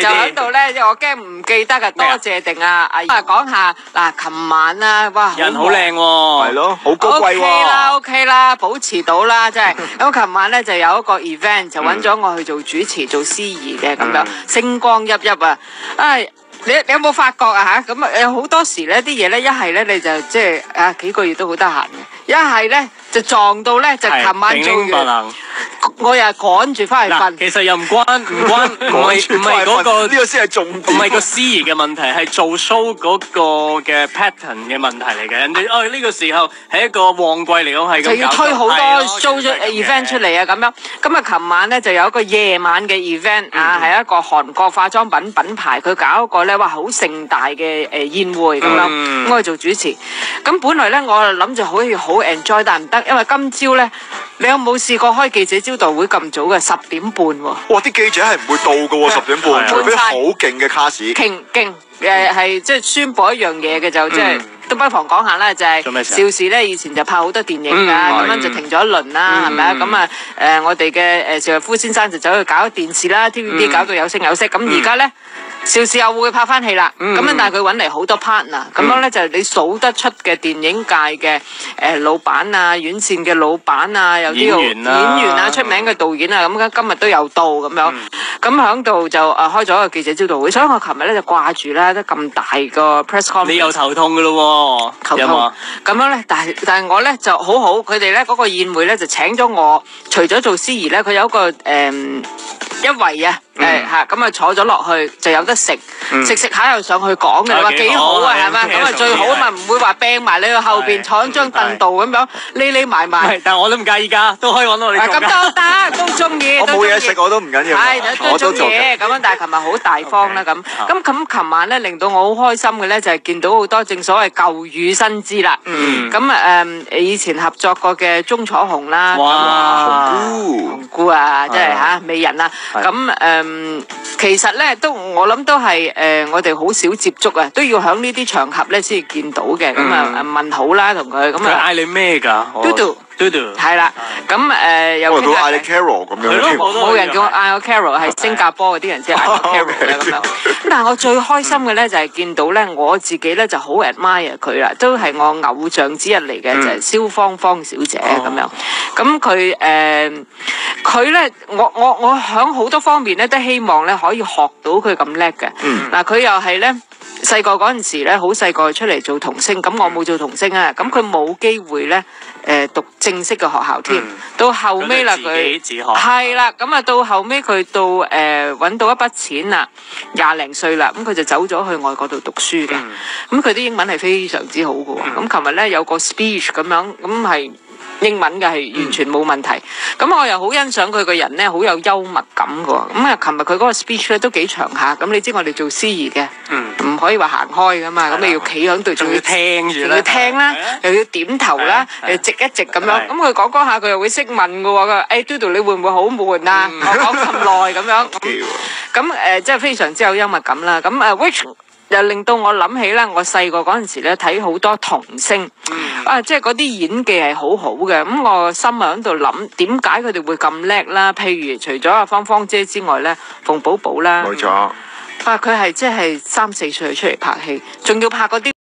就喺度咧，我驚唔記得啊！多謝定啊！阿講下嗱，琴晚啊，哇，人好靚喎，係咯，好高貴喎。OK 啦，保持到啦，真係。咁琴晚咧就有一個 event， 就揾咗我去做主持、做司儀嘅咁樣，星光熠熠啊！你有冇發覺啊嚇？咁啊有好多時咧啲嘢咧，一係咧你就即係幾個月都好得閒嘅，一係咧就撞到咧就琴晚做完，我又趕住翻去瞓。其實又唔關，唔係嗰個呢個先係重點，唔係個司儀嘅問題，係做 show 嗰個嘅 pattern 嘅問題嚟嘅。人哋呢個時候係一個旺季嚟講係咁，就要推好多 show event 出嚟啊咁樣。咁啊，琴晚咧就有一個夜晚嘅 event 係一個韓國化妝品牌，佢搞一個咧好盛大嘅宴會咁樣，我去做主持。咁本來咧我諗住可以好 enjoy， 但唔得，因為今朝咧，你有冇試過開記者招待會咁早嘅10點半喎？哇！啲記者係唔會到㗎喎，10點半，除非好勁嘅卡士。勁係即係宣佈一樣嘢嘅就即係。都不妨講下啦，就係邵氏咧，以前就拍好多電影㗎，咁樣就停咗一輪啦，係咪啊？咁啊我哋嘅邵逸夫先生就走去搞電視啦 ，TVB 搞到有聲有色，咁而家咧邵氏又會拍翻戲啦，咁樣但係佢揾嚟好多 partner， 咁樣咧就你數得出嘅電影界嘅老闆啊、院線嘅老闆啊，有啲演員啊、出名嘅導演啊，咁今日都有到咁樣，咁喺度就開咗一個記者招待會，所以我琴日咧就掛住啦，得咁大個 press conference， 你又頭痛㗎咯喎！頭痛咁樣咧，但係我咧就好好，佢哋咧嗰個宴會咧就請咗我，除咗做司儀咧，佢有一個一圍啊，咁啊坐咗落去就有得食下又上去講嘅，你話幾好啊，係嘛？咁啊最好啊嘛，唔會話病埋你去後邊坐喺張凳度咁樣匿埋。但係我都唔介意㗎，都可以揾到你做㗎。咁都得，都中意。我冇嘢食我都唔緊要，我都中意咁樣。但係琴日好大方啦咁。咁琴晚咧令到我好開心嘅咧，就係見到好多正所謂舊雨新知啦。咁以前合作過嘅鐘楚紅啦，紅姑啊，即係美人啊。咁其實咧我諗都係我哋好少接觸啊，都要喺呢啲場合咧先見到嘅。咁問好啦同佢。佢嗌你咩㗎？嘟嘟係啦。咁又佢嗌你 Carol 咁樣，冇人叫我嗌我 Carol， 係新加坡嗰啲人先嗌我 Carol 嘅咁樣。但係我最開心嘅咧就係見到咧我自己咧就好 admire 佢啦，都係我偶像之一嚟嘅，就係蕭芳芳小姐咁樣。咁佢咧，我喺好多方面咧都希望咧可以學到佢咁叻嘅。嗱，佢又係咧細個嗰陣時咧，好細個出嚟做童星，咁我冇做童星啊，咁佢冇機會咧讀正式嘅學校添。到後尾啦，佢自學係啦，咁啊到後尾佢到揾到一筆錢啦，20零歲啦，咁佢就走咗去外國度讀書嘅。咁佢啲英文係非常之好嘅喎。咁琴日咧有個 speech 咁樣，咁係英文嘅係完全冇問題。咁我又好欣賞佢個人咧，好有幽默感嘅喎。咁啊，琴日佢嗰個 speech 咧都幾長下。咁你知我哋做司儀嘅，唔可以話行開噶嘛。咁你要企喺度，仲要聽住啦，又要點頭啦，又直一直咁樣。咁佢講下，佢又會識問嘅喎。佢話：誒嘟嘟，你會唔會好悶啊？我講咁耐咁樣。咁即係非常之有幽默感啦。咁which又令到我諗起啦，我細個嗰陣時咧睇好多童星，即係嗰啲演技係好好嘅。咁我心喺度諗，點解佢哋會咁叻啦？譬如除咗阿芳芳姐之外咧，馮寶寶啦，冇錯。佢係即係3、4歲出嚟拍戲，仲要拍嗰啲。